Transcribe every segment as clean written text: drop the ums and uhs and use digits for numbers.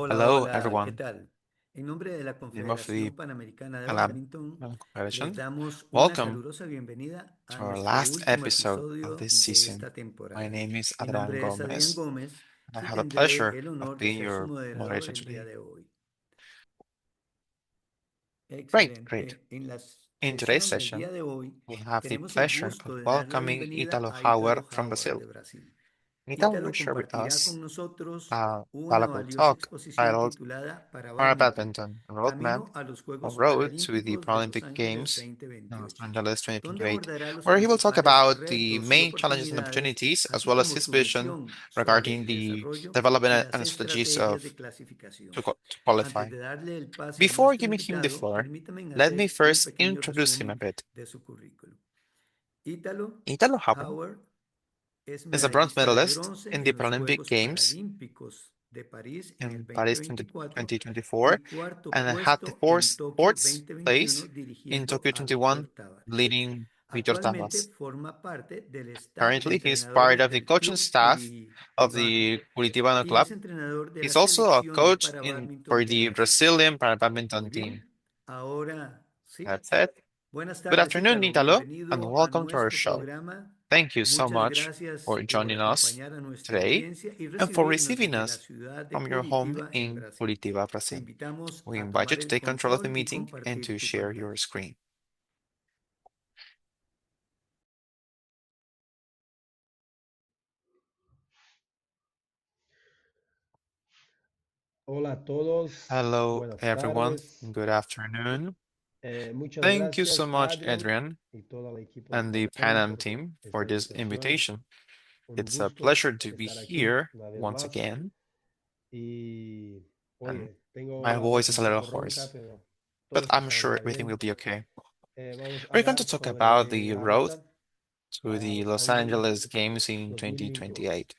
Hola, Hello, hola, ¿qué everyone. tal? En nombre de la Name of the Confederación Panamericana de Palam Badminton, les Competition. damos una Welcome calurosa bienvenida a to our nuestro last último episode of episodio this de season. esta My temporada. name is Mi Adrian nombre es Adrián Gomez, Gómez and I y have the tendré pleasure el of honor de being ser su your moderador moderator el día today. de hoy. Great. Excelente. En la In today's sesión del session, día de hoy we have the tenemos el pleasure gusto of de dar la welcoming bienvenida Italo a Hauer Italo from Hauer Brazil. de Brasil. Italo will Ítalo share with compartirá con us nosotros a una valuable valiosa talk exposición titled titulada Para Para Badminton, Badminton Roadmap Camino a los or Juegos Road to the Paralímpicos de Los Paralympic Ángeles Games in Los 2028, Angeles donde 2028, abordará los where he will talk principales about the retos y main challenges and oportunidades, opportunities, as así well as como his su vision visión sobre regarding el the desarrollo y development las and strategies estrategias of de clasificación. to qualify. Antes de darle el pase a Before nuestro giving him the invitado, floor, permítame let me hacer un first pequeño introduce him a resumen bit. de su currículum. Ítalo Italo Hauer Hauer es is a bronze medallista de medalist bronce in the en los Paralympic Juegos Games Paralímpicos de París en el in Paris 2024 2024 y cuarto and had the puesto en Tokio fourth place 2021 in dirigiendo Tokyo a 21, Víctor Tavares. leading Vitor Actualmente Tavares. forma parte del staff de Currently, he is part entrenadores of the del coaching Club staff of Curitibanos the Curitibano y es club. entrenador de la He's also a selección de coach para for badminton de the Brasil. Brazilian Muy Badminton team. bien, ahora sí. That's it. Buenas Good tardes, afternoon, Ítalo. Italo, and Bienvenido a welcome to our nuestro show. programa. Thank you so Muchas much gracias for por joining us acompañar a nuestra today audiencia y and for recibirnos receiving desde la us ciudad de from your home Curitiba, en in Brasil. Curitiba, Te Brazil. invitamos We a invite you tomar to el take control of the control y meeting and compartir to tu share your pantalla. screen. Hola a todos, Hello, buenas everyone. tardes. Good afternoon. Muchas Thank you so gracias, much, Adrian, Adrian, y todo el equipo de and the producción Pan Am por team for esta this invitación. invitation. Un It's a gusto pleasure to be estar aquí here una vez once más. again. Y, And oye, tengo my la voz voice is un a little poco ronca, hoarse, pero todo but esto I'm sure saldrá everything will bien. be okay. Vamos a We're going to hablar talk about sobre the la road ruta to a the Los Los Ángeles Angeles Games in 2028. 2028.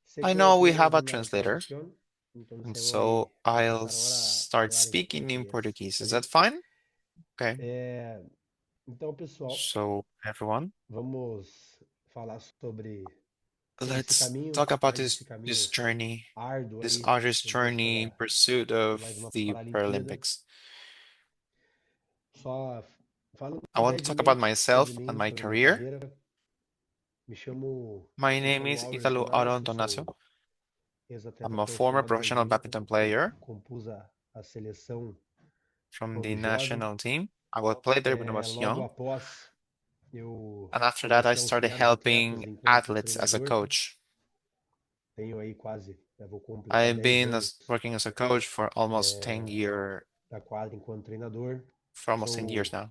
Sé I que know we have tenemos a una translator, traducción, and entonces voy so a I'll empezar ahora a start hablar en speaking in português, Portuguese. ¿está Is that bien? fine? Okay. É, então, pessoal, So, everyone, vamos falar sobre esse let's caminho, talk about mais this esse caminho journey, árduo this aí artist em busca journey in pursuit de of mais uma the Paralimpíada. Paralympics. Só falando I want to talk about myself and my brevemente sobre a minha career. carreira, me chamo My name Italo is Hauer Italo Tomás, eu Antonacio. sou ex-atleta I'm a former profissional de professional badminton, badminton player compus a seleção from quando the jovem. national team. I was played there when I was Logo young, após, eu and after that, I comecei a started auxiliar os atletas helping enquanto athletes as a treinador. coach. Tenho aí quase, vou completar I've 10 been anos working as a coach for almost 10 year, da quadra enquanto treinador. for almost 10 years Sou, now.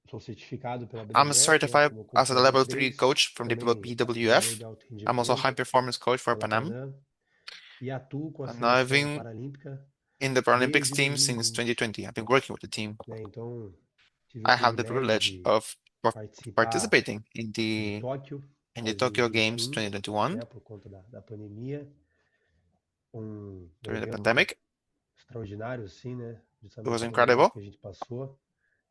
sou certificado pela I'm BWF, né, certified como as a coach level level 3 3, coach from the também treinador BWF. de alto I'm also a high rendimento performance coach for pela Panam, Panam e atuo com a and I've seleção been paralímpica in the Paralympics desde team since 2020, 2020. I've been working with the team. né? Então, tive o I have the privilégio privilege de of participar participating de Tóquio in the Tokyo Games 2021, 2021 né, por conta da pandemia, um during the evento pandemic. extraordinário, assim, né? It was Justamente pelos anos incredible, que a gente passou.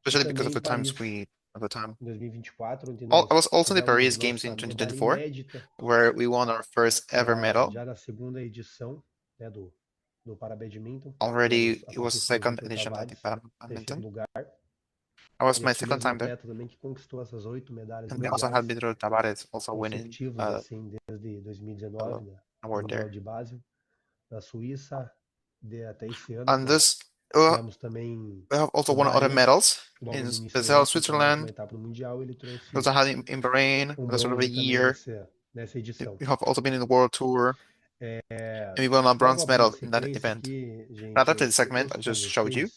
E especially because também of em the times Paris, at the time. em 2024, onde I was nós also in the tivemos Paris Games in nossa medalha 2024, inédita where we won our first ever medal. já da segunda edição, né, do Parabadminton. Already, Tivemos a it was participação do second Vitor edition at the Tavares, terceiro badminton. lugar, I was e my esse second mesmo time there, atleta também que conquistou essas 8 medalhas and we also had mundiais Vitor Tavares also winning consecutivas, assim, desde 2019, do award Mundial there. de Basel, na Suíça, até esse ano, And né? this, Tivemos também we have also o won other Bahrein, medals logo in no início do Basel, ano, comprando a última Switzerland. etapa do Mundial, ele We trouxe also had in Bahrain, um the sort of a bronze também year. nessa edição. We have also been in the World Tour, É, and we won a logo bronze abrindo medal a in that sequência event. aqui, Right gente, after the eu segment I trouxe para just showed you,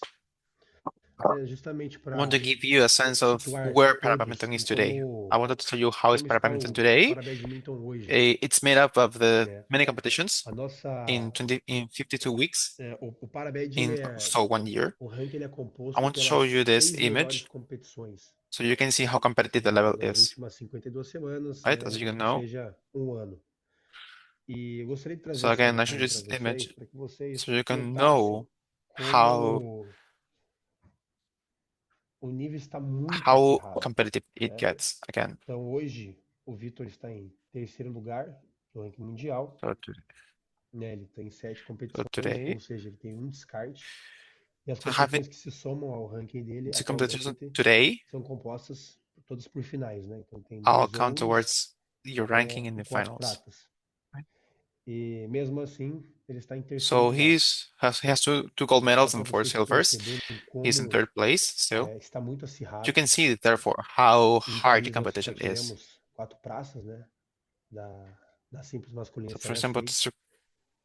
vocês justamente I want to para give you a sense of situar where todos Parabadminton em is today. I wanted to tell you how is como está Parabadminton o today. Parabadminton hoje, It's made up of the né? many competitions A nossa, in 52 weeks o Parabad, in so 1 year. o ranking ele é I composto want to show pelas you this 6 melhores image competições, so you can see how competitive the level das is, últimas 52 semanas, right? né? As you can Ou know. seja, um ano. E eu gostaria de trazer So essa again, I showed imagem you para this vocês, image para que so vocês you can notassem know how como o nível está muito how acirrado, competitive it né? gets again. Então hoje o Vitor está em terceiro lugar do ranking mundial. So né? Ele tem 7 So competições, today, ou seja, ele tem um descarte. E as so having competições que se somam ao ranking dele the competition atualmente today, são compostas todas por finais, né? Então tem I'll 2 count ouros, towards your ranking in e the 4 finals. pratas. Right? E mesmo assim, ele está em terceiro So lugar. he has two gold Só medals para and 4 vocês silvers. perceberem He's in como third place still. está muito You acirrado. can see, therefore, how Em hard the Paris nós só competition is. tivemos 4 praças, né? Da simples masculina So for serve example, stage.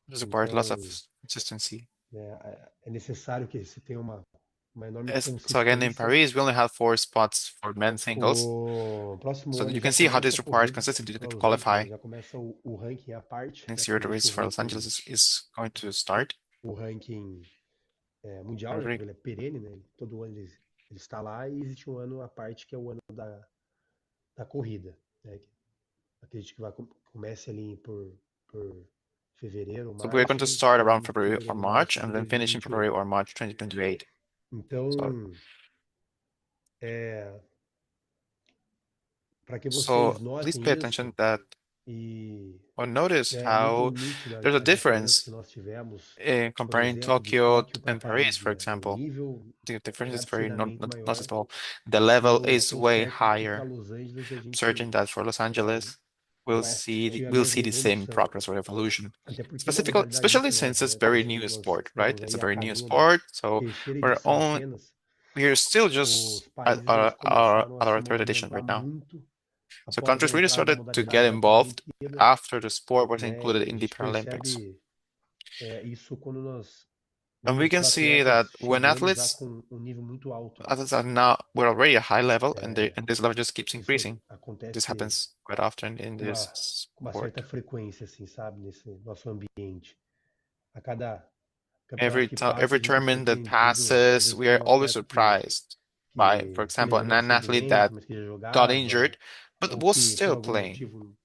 this required lots of Então, consistency. né, é necessário que se tenha uma enorme So again, in consistência. Paris, we only have 4 spots for men's singles. O próximo So ano you já can see how começa this a required corrida consistency para to Los Angeles, qualify. né? Já começa o ranking à parte, né? Next year, Porque the existe race for Los Angeles is going to start. o ranking mundial, né? Every Porque ele é perene, né? Todo ano ele está lá e existe um ano à parte que é o ano da corrida, né? Acredito que comece ali por fevereiro, So we're going março to start around e February or fevereiro, March março de and then finish in February 2028. or March 2028. So, Então, é, para que so vocês please notem pay isso attention that e or notice é muito how nítida there's a a diferença que difference nós tivemos, in por comparing exemplo, de Tokyo Tóquio para and Paris, Paris, for né? O example. nível The é difference is very absurdamente maior noticeable. The e level eu is estou way certo que para higher. Los Angeles a Certain gente that for Los assim Angeles, vai assistir a we'll mesma see the same evolução, progress or evolution. até porque é uma Specifically, modalidade especially muito since nova, it's né? very new Nós sport, right? estamos It's a aí a very new caminho da sport, so terceira we're edição on apenas. we're still Os just países eles começaram a at se our third edition movimentar right now. muito So após a countries really entrada da started to get modalidade da involved Paralimpíada, after the sport was né? included E a in the gente Paralympics. percebe isso quando nós And we vemos can see atletas that when chegando já athletes, com um nível muito alto. athletes are now we're already a high level É, and this level just keeps isso increasing. This acontece happens quite often in com this uma certa sport. frequência, assim, sabe? Nesse nosso ambiente. A cada campeonato que passa, Every a gente é tournament that surpreendido, às passes, vezes, we por are um always atleta surprised by, for que example, lesionou an athlete that recentemente, mas que já got jogava, injured but ou was que por still algum playing. motivo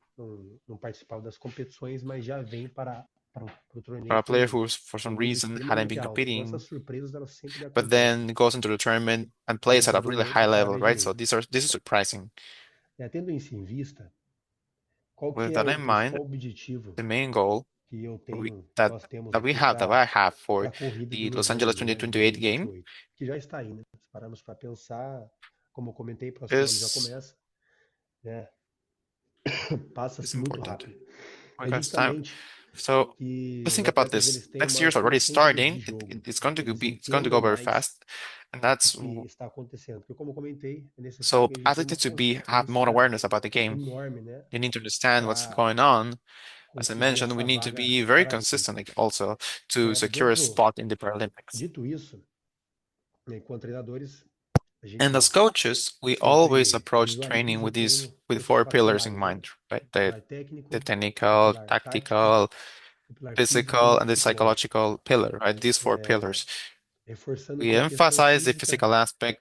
não participava das competições, mas já vem para o For torneio a player com who, for um some nível reason, hadn't extremamente been alto. Então competing, essas surpresas elas sempre but acontecem. then goes into the tournament and A plays gente at a usou really o high level, right? So parabéns. this is surprising. Tendo isso em vista, qual With que é that o in mind, principal objetivo the main goal que eu tenho, que that nós temos that we aqui have, that para I have para for a corrida de the Los Los Angeles Angeles, né, de 2028 game 2028, que já está aí, né? Se pararmos para pensar, como eu comentei, próximo ano já is começa, né? Passa-se muito important. rápido. É Because time. justamente So que let's os think about atletas eles this. têm Next maior year's already conhecimento de starting. jogo, It's going to go entendam very mais fast, and o that's que está acontecendo. Porque, como eu comentei, é necessário so que a gente tenha uma athletes to be have more consistência awareness about the game. enorme, né? You need to understand what's Para going on. As I conseguir mentioned, we essa need to vaga be very consistent paralímpica, also to né? secure a Dentro, spot in the Paralympics. dito isso, né, enquanto treinadores, a And as gente coaches, we always sempre approach training visualiza o treino with nesses 4 quatro pillars in pilares, né? mind, right? O pilar técnico, The o technical, pilar tático, tactical, o pilar físico e physical, o and the psicológico. psychological pillar, right? These 4 pillars. Reforçando We que a questão emphasize the física physical aspect,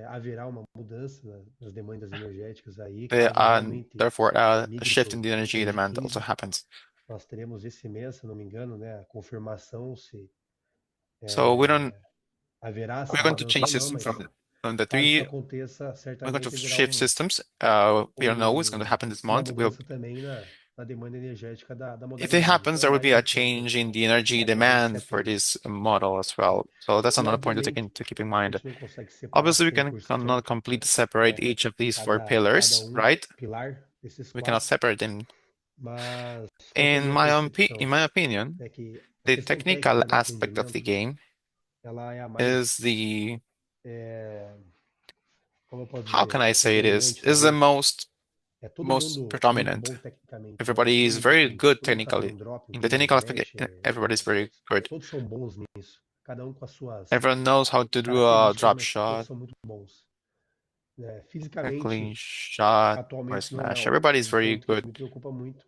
haverá uma mudança nas demandas energéticas aí, caso and realmente therefore a migre para shift in o the energy treino de demand also piso. happens. Nós teremos esse mês, se não me engano, né, a confirmação se So haverá we're essa going to mudança ou change não, system mas from the caso isso 3. aconteça, We're going to certamente haverá shift systems. We don't know it's going to happen this uma month. mudança também na demanda energética da If it modalidade. happens, Então é there will mais be a um ponto change in the energy para que a gente se demand for atente. this model as well. So that's E another point obviamente to keep in a mind. gente não consegue separar Obviously, we cannot 100%, completely separate né, each of these 4 cada pillars, right? pilar desses We cannot quatro, separate them. mas qual que é a minha In percepção? my opinion, É que a the questão technical técnica do aspect of the atendimento, game ela é a mais, is the, como eu posso how can dizer, I say predominante no is the game. É todo most mundo muito predominant. bom tecnicamente, né? Everybody Todo is mundo very good sabe dar technically. um drop, um In the clean and technical aspect, dash, everybody is very good. todos são bons nisso. Cada um com as suas Everyone knows how to do a características, drop mas todos shot, são muito bons. a clean Fisicamente, shot, or a atualmente não é smash. Everybody is um very ponto que good me preocupa muito,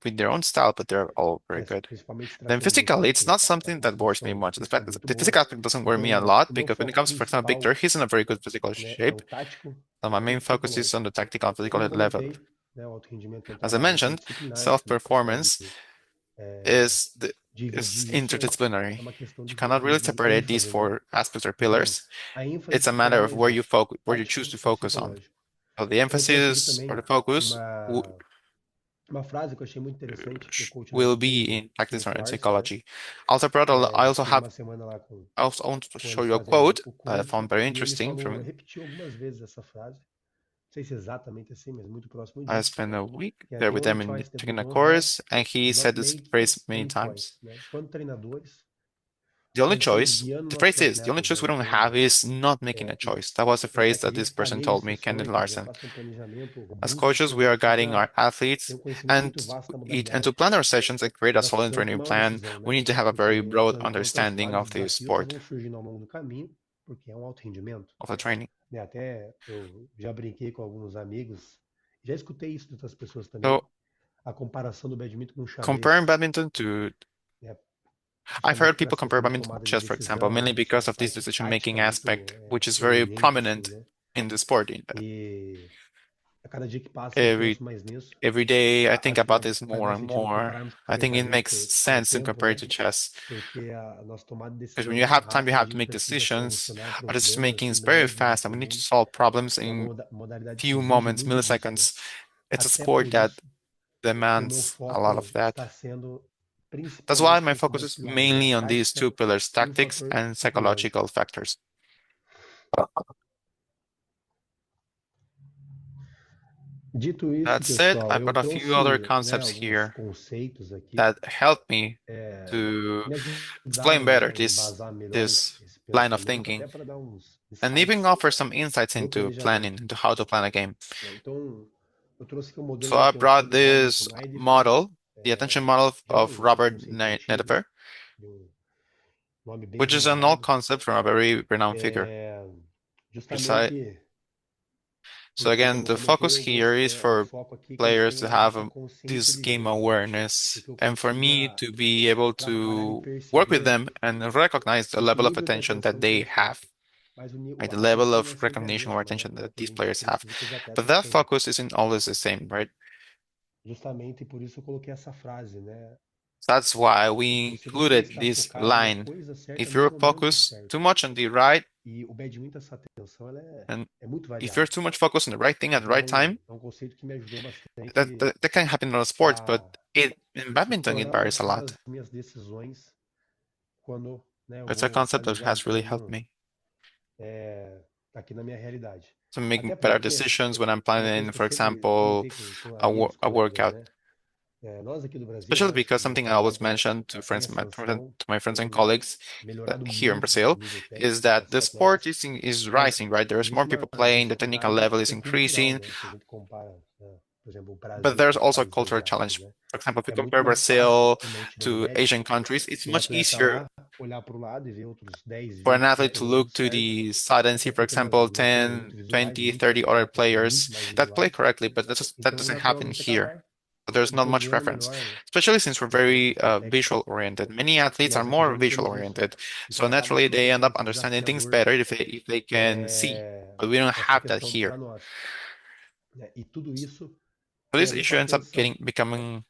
with their own style, but they're all very né? good. Principalmente Then tratando dos physically, it's not something that atletas que worries me são, much. que são muito The physical bons. aspect doesn't worry me a Então, lot o meu because when it foco comes to, for example, Victor, principal, he's in a very good physical né, é shape. o tático So my e main o focus is on psicológico. the tactical and Como physical eu level. comentei, né, o alto rendimento é um As I trabalho mentioned, interdisciplinar, você não consegue self-performance é, is the, is dividir isso, é interdisciplinary. uma questão You de cannot really separate these ênfase, né? 4 aspects or Então, pillars. a ênfase It's a matter será of nos dois, where you choose tático to e focus on. psicológico. So the Eu trouxe aqui emphasis or também the focus uma Uma frase que eu achei muito interessante que o coach will nosso be fez, in o practice Smith or in Larson, né? psychology. Also, brought I also Fiz have uma semana lá com, I also want to com show eles you a fazendo quote o that I curso found very e ele interesting falou, from repetiu algumas vezes essa frase, não sei se exatamente assim, mas muito próximo I disso, spent a week que é there the with only them in choice that we taking a don't have course, and he is not said this making phrase many any times. choice, né? Quando treinadores, The only quando estamos choice, guiando the nossos phrase is, the only atletas, choice né, we no don't have treinamento, is not making a e, choice. That was the phrase para que a that this gente person planeie told me, Kenneth sessões, né, Larson. faça um planejamento As robusto, coaches, assim, a we gente are guiding precisa our athletes ter um conhecimento and muito vasto da and to modalidade plan our sessions and create a para solid training tomar uma plan, decisão, we né? need to have a very Porque, broad afinal de contas, understanding vários of the desafios sport, vão surgindo ao longo do caminho, porque é um alto rendimento, of the training. né? Até eu já brinquei com alguns amigos, já escutei isso de outras pessoas também, So a comparação do badminton com o comparing xadrez, badminton to, né? I've Justamente heard por people essa compare questão de badminton with tomada de chess, for example, decisão, mainly essa because of this parte tática decision-making muito aspect, which is very proeminente, assim, prominent né? in the sport. E a cada dia que passa eu Every penso mais nisso. every day I think Acho que about this faz more mais and sentido more. compararmos I com o think it xadrez makes pelo sense to tempo, compare it né? to chess. Porque a nossa tomada de Because decisão when é you muito have time, you rápida, a have to gente make precisa decisions. solucionar Our decision making problemas is em very momentos de fast, and we need to segundos. solve problems É uma in modalidade que few exige moments, muito disso, né? milliseconds. It's a Até sport por that isso que o meu demands a lot of foco that. está sendo That's why principalmente my nesses focus dois is pilares, né? A mainly on these tática two pillars, e o tactics fator and psicológico. psychological factors. Dito isso, That said, pessoal, I eu brought a few other trouxe, né, concepts alguns here conceitos aqui that help me que to me explain ajudaram, better né, a this embasar melhor this esse line of pensamento, thinking, até para dar uns and even insights offer some insights no into planning, planejamento, into how to plan a game. né? Então, eu trouxe aqui um modelo So de I atenção brought do Robert this Nidiffer, model, the attention model que é of um Robert conceito antigo, Nedifer, de um nome bem which is an old renomado, concept from a very renowned figure. é, Besi- justamente So porque, again, como eu the comentei, focus here is o for foco aqui é que eles players to tenham have essa consciência this de game jogo, awareness, porque eu and for me consiga to be able trabalhar e to work with perceber them and recognize the esse level of nível de attention that atenção que they eles têm. have, Mas right? The a level atenção não of é sempre a recognition or mesma, né? attention that Que a these gente players have. precisa que os But atletas that tenham. focus isn't always the same, right? Justamente por isso eu coloquei essa frase, né? That's why we Você precisa included estar this focado na line. coisa certa If no you're momento focused too certo. much on the right, E o badminton, essa atenção, ela and é muito if you're variável. too much focused on the right thing at the right Então, time, é um conceito que me ajudou that bastante that, that can happen in other sports, but a in badminton it tornar varies mais a lot. claras as minhas decisões quando, né, eu It's a vou concept that realizar um has really helped treino me aqui na minha realidade. to Até make better porque decisions when I'm uma coisa planning, que eu for sempre example, comentei com amigos, a colegas, workout. né? Nós aqui do Brasil, Especially nós, because no meu something I always país, né, mention to tem friends, ascensão, to my friends and tem colleagues that melhorado here in muito Brazil o nível is técnico dos that the nossos sport atletas, is mas rising, right? There's more existe people uma playing, the technical dificuldade level que is é cultural, increasing, né? Se a gente compara, né, por exemplo, o but Brasil there's com os also a países cultural asiáticos, challenge. né? For example, if you É muito compare mais fácil Brazil uma entidão to médica, Asian countries, it's o much atleta easier lá olhar para o lado e ver outros 10, for an 20 athlete to fazendo tudo look to certo, the side and see, até for porque example, nós somos 10, muito visuais, 20, muitos 30 other atletas são muito players mais that play visuais, correctly, but that então doesn't happen naturalmente here. acaba But there's not much entendendo reference, melhor especially since we're very a técnica visual oriented. Many athletes are nós more acabamos visual tendo isso. oriented, Então so acaba naturally sendo um they pouco end up mais understanding things desafiador better if they can see. But we don't essa have that questão here. para nós, né? E tudo isso So tem a this ver com issue a ends up atenção, né? becoming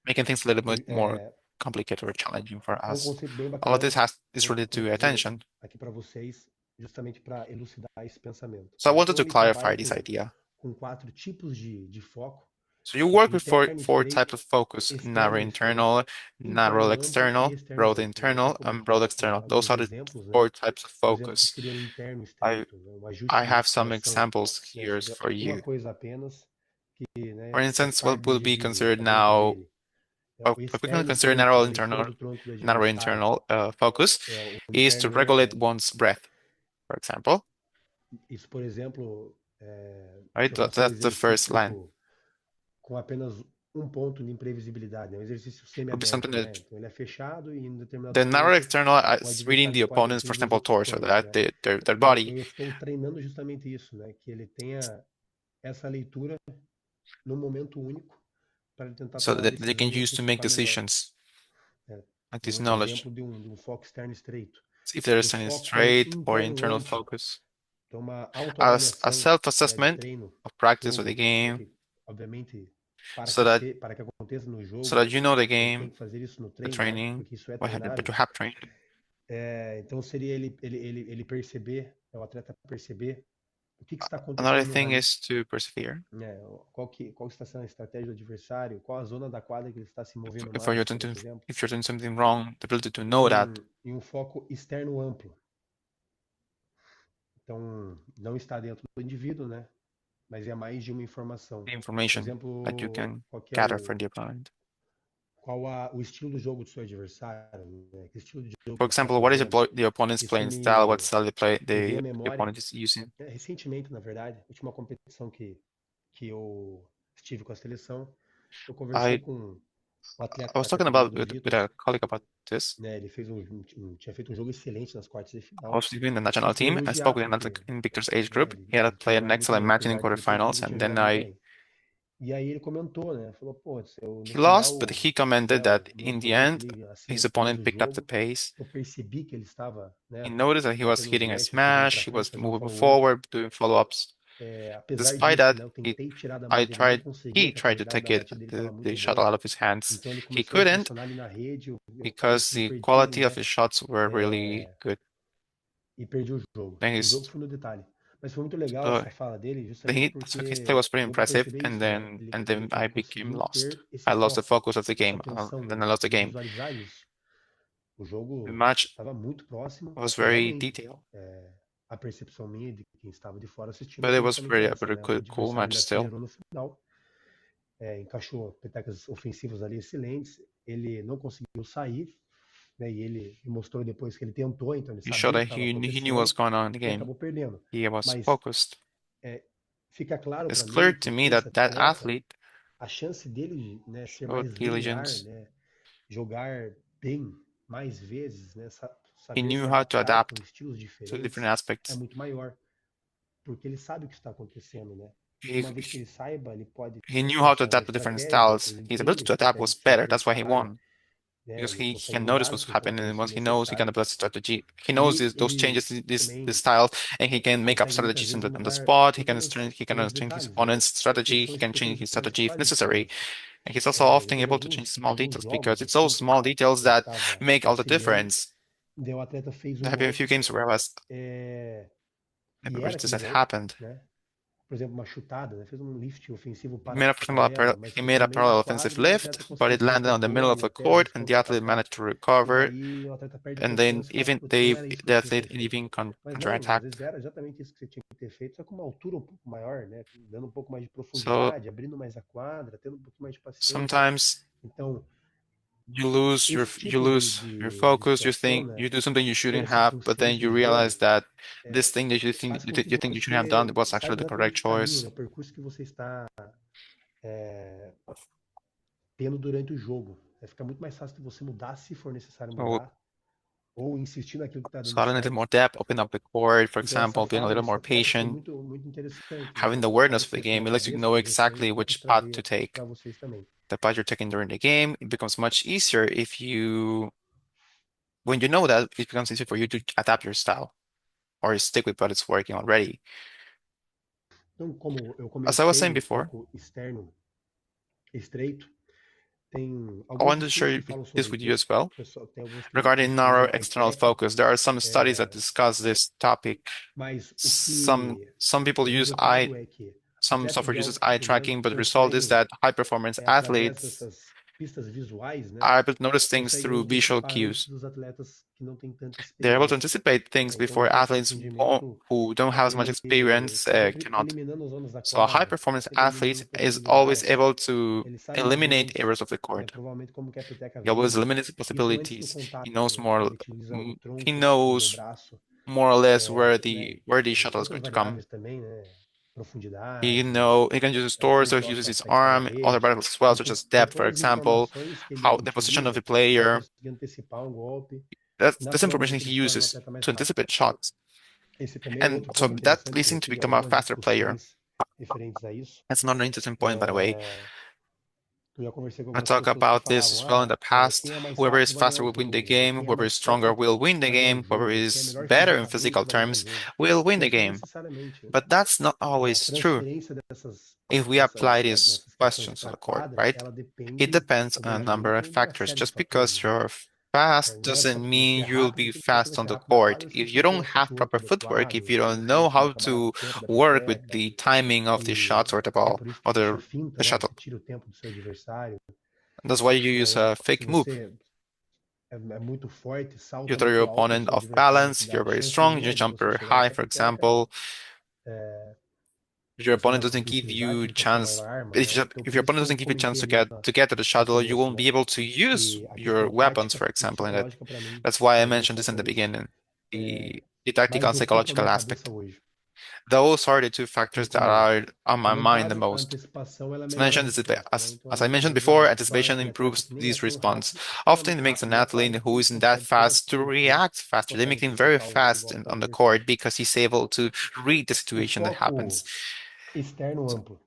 making things a little bit more É, complicated or challenging for é um us. conceito bem All of this bacana is que eu related quero to trazer attention. aqui para vocês, justamente para elucidar esse pensamento, So I né? wanted Então to ele trabalha clarify this idea. com quatro tipos de foco: So you o work with interno, four types estreito, of focus: narrow externo, estreito, internal, narrow interno amplo e external, externo broad estreito. Né? Eu até internal, and broad coloquei aqui external. Those alguns are the exemplos, né? four types of Por exemplo, que focus. seria o interno I estreito, né? Um I ajuste de have some motivação, examples né, here sobre for uma you. coisa apenas que, For né, faz instance, what parte do will be indivíduo, considered somente now, dele. O if we can externo consider estreito, a abertura do tronco do narrow adversário. internal focus, O is to interno regulate é one's breath, for example. isso, por exemplo, Right, se eu faço um that's the first line. exercício com apenas um ponto de imprevisibilidade, né? Um exercício Would be something semi-aberto, that né? Então ele é fechado e em um determinado the narrow momento external o is reading adversário the pode opponent's, for atingir os example, outros torso, pontos, that né? their Então body. eu estou treinando justamente isso, né? Que ele tenha essa leitura num momento único para ele tentar So tomar a that they can decisão e use to make antecipar melhor, decisions, né? like this Um knowledge. exemplo de um foco externo estreito. If there O is any foco straight or interno internal amplo, focus. então uma A autoavaliação, né, de self-assessment treino of practice of the todo, game, porque obviamente so that para que aconteça no so jogo, that you know the a gente tem game, que fazer isso no the treino, né? training, Porque isso é but treinável. you have trained. Então seria ele perceber, o atleta perceber O que está Another acontecendo thing ali, is to persevere. né? Qual está sendo a estratégia do adversário? Qual a zona da quadra que ele está se movendo For you mais, to por do, exemplo? if you're doing something wrong, the ability to E know that um foco externo amplo. Então, não está dentro do indivíduo, né? Mas é mais de uma informação. the Por information that you exemplo, can qual que é gather for the opponent. o estilo do jogo do seu adversário, né? Que estilo de jogo For ele está example, what is fazendo? the opponent's Isso playing style? What style me veio à the memória, opponent is using? recentemente, na verdade, última competição que eu estive com a seleção, eu conversei I com um atleta I was da talking categoria about do with a Vitor, colleague about this. né? Ele fez tinha feito um jogo excelente nas quartas de I was final. in the E national fui team. I elogiar spoke with another porque, in Victor's age né, group. He had ele tinha played an jogado muito excellent bem, match in apesar de ele ter quarterfinals, perdido, and tinha then jogado muito I bem. E aí ele comentou, né? Falou, pô, no he lost, but final, he commented né, that no in the momento end, ali, assim, his no final opponent do picked up the jogo, pace. eu percebi que ele estava, He né, noticed that he was fazendo hitting a smash, fugindo para smash. He frente, was fazendo um moving follow-up. forward, doing follow-ups. Apesar Despite disso, that, né, eu tentei tirar da mão I dele, não tried. conseguia, He que a tried to qualidade take da batida dele estava the muito shuttle boa. out of his hands. Então ele He começou a couldn't pressionar ali na rede, eu acabei because que the perdi ele, quality of né, his shots were really good. e perdi o jogo. Then E o jogo he's foi no detalhe. Mas foi muito legal so essa fala dele, the justamente hit so his play porque was pretty deu para impressive, perceber isso, né? and Ele, then I ele became conseguiu lost. ter esse I lost the foco, focus of the essa game, atenção, and then né? I lost the De game. visualizar isso. O The jogo match estava muito próximo, was só que very realmente detailed, a percepção minha de quem estava de fora assistindo but it foi was justamente very a essa, very né? O cool adversário match ele still. acelerou no final, encaixou petecas ofensivas ali excelentes, ele não conseguiu sair, né? E ele mostrou depois que ele tentou, então ele He showed sabia o que that estava he knew what's acontecendo going on in the e game. acabou perdendo. He was Mas focused. fica claro It's para clear mim to que me esse that that atleta, athlete a chance dele, né, ser showed mais regular, diligence. né, jogar bem mais vezes, né, He saber se knew how to adaptar com adapt estilos to different diferentes é aspects. muito maior, porque ele sabe o que está acontecendo, né? E He, uma vez que ele saiba, ele pode he knew how to traçar uma adapt to different estratégia, styles. ele His entende ability a to adapt estratégia was do seu better. That's why he adversário, won. né? Because Ele he consegue can mudar notice do what's seu happening, and contexto once he knows, he can necessário adjust the strategy. He knows e those ele changes, this também styles, and he can make up consegue muitas strategies vezes on the mudar spot. He can pequenos understand his detalhes, né? opponent's strategy. He Pequenas, can change pequenos his detalhes que strategy if fazem necessary. diferença. And he's also Eu often teve able to change small alguns details jogos because it's those assim small details que eu that estava make all the auxiliando, difference. daí o atleta fez There um have been a few golpe games where que era this aquele has golpe, happened. né? Por exemplo, uma chutada, né? Fez um lift ofensivo He made paralelo, mas he foi made para a o meio da parallel offensive quadra e o lift, atleta but conseguiu it se landed on the middle recompor of e the até court, and the athlete contra-atacar. managed to E recover. daí o atleta perde a And then confiança e fala, even putz, não they era isso que eu the tinha que ter athlete feito. even Mas não, às vezes counterattacked. era exatamente isso que você tinha que ter feito, só com uma altura um pouco maior, né? Dando um pouco mais de So profundidade, abrindo mais a quadra, tendo um pouquinho mais de paciência. sometimes Então, you esse tipo lose your de focus. You situação, think né? you do something you Ter shouldn't essa have, but then consciência you de realize jogo that this é, thing that faz com que you think you shouldn't have done você was actually saiba the correct exatamente o caminho, né? choice. O percurso que você está é, tendo durante o jogo. Fica muito mais fácil de você mudar se for necessário So mudar, ou insistir naquilo que está so dando adding a little certo. more depth, open up the court, for Então essa example, being a fala little desse more atleta foi patient, muito, muito interessante, né? having the Então awareness pode of the ser que na game. It lets you cabeça know de vocês exactly dê para which path to trazer take. para vocês também. The path you're taking during the game, it becomes much easier when you know that, it becomes easier for you to adapt your style or stick with what is working already. Então, como eu As I was comentei saying no before, foco externo estreito, tem I alguns wanted to estudos share que falam this sobre with you isso. as well. O pessoal, tem alguns que Regarding narrow utilizam external BPAC, focus, there are some studies that discuss this topic. mas Some people o use resultado é que some atletas software de uses alto eye rendimento tracking, but the result is conseguem, that high performance através athletes dessas pistas visuais, né, are able to notice things conseguem through visual antecipar antes cues. dos atletas que não têm tanta They're able to experiência. anticipate things Então, um before atleta de alto athletes rendimento, who don't have as much ele experience está sempre cannot. eliminando as zonas da So a high quadra, está performance sempre athlete eliminando is always possibilidades. able to Ele sabe mais ou eliminate menos, errors of the court. provavelmente como que a peteca He always vem. eliminates the Isso antes do possibilities. He contato, knows né? Então more. ele utiliza o He tronco e o knows braço, more or less né? where the E shuttle is outras going to come. variáveis também, né? Profundidade, He can use his torso, he fluxo uses his para a arm, other rede. variables as well, such Então as são depth, for todas example, informações que ele how the position of utiliza the para player. conseguir antecipar um golpe. That's this information Naturalmente he ele se torna um uses atleta mais to rápido. anticipate shots, Esse também é um and outro so ponto that interessante leads que eu him to tive become a algumas faster player. discussões referentes a isso. That's another interesting point, by the way. Eu já conversei com I algumas talk pessoas que about this falavam, as well in the quem past. é mais Whoever is rápido vai ganhar faster o will win the jogo, né? game. Quem é Whoever mais is stronger forte will win the vai ganhar o game. Whoever jogo, quem é is melhor better in fisicamente physical vai ganhar o terms jogo. will win the Mas não game. necessariamente But that's not a always true transferência if we apply these dessas questões questions para on a the court, quadra, right? ela It depende, depends ou on a melhor, ela number of depende de uma factors. série de Just because fatores, né? fast Não é só doesn't porque você mean é you'll be rápido que você vai fast on ser the rápido na court. quadra sem If you don't conhecer have tudo proper do outro footwork, if lado, you você don't não know conhece how muito a barra do to tempo da work with peteca, the timing of the shots or the e é ball por isso que or existe a finta, the né? shuttle. Você tira o tempo do seu adversário. That's why you use Então, a se fake move. você é muito forte, You salta throw your muito alto, o opponent seu off adversário te balance, dá you're a very chance strong, you nenhuma de jump você very chegar high, nessa for peteca. example. If your Você opponent não vai doesn't conseguir give utilizar you aquilo com aquela chance, arma, né? Então, if por your isso que opponent eu doesn't give you chance comentei ali to get to the no shuttle, you começo, won't né? be able to use Que a your questão weapons, tática for e example, in that. psicológica, para mim, That's why I são as mentioned dois this in the fatores beginning. The tactical mais and ocupam a psychological minha aspect. cabeça hoje. Those are the two factors that Como are on my mind the comentário, a most. antecipação ela As melhora mentioned, muito tempo, né? Então, as às I vezes, mentioned before, torna anticipation aquele atleta improves que nem é this tão response. rápido, Often it extremamente makes an rápido na athlete quadra, who porque ele isn't that consegue ter fast to noção de que react faster. They make consegue him very antecipar o fast golpe do on the court adversário. because he's able to read the O situation that foco happens. externo amplo.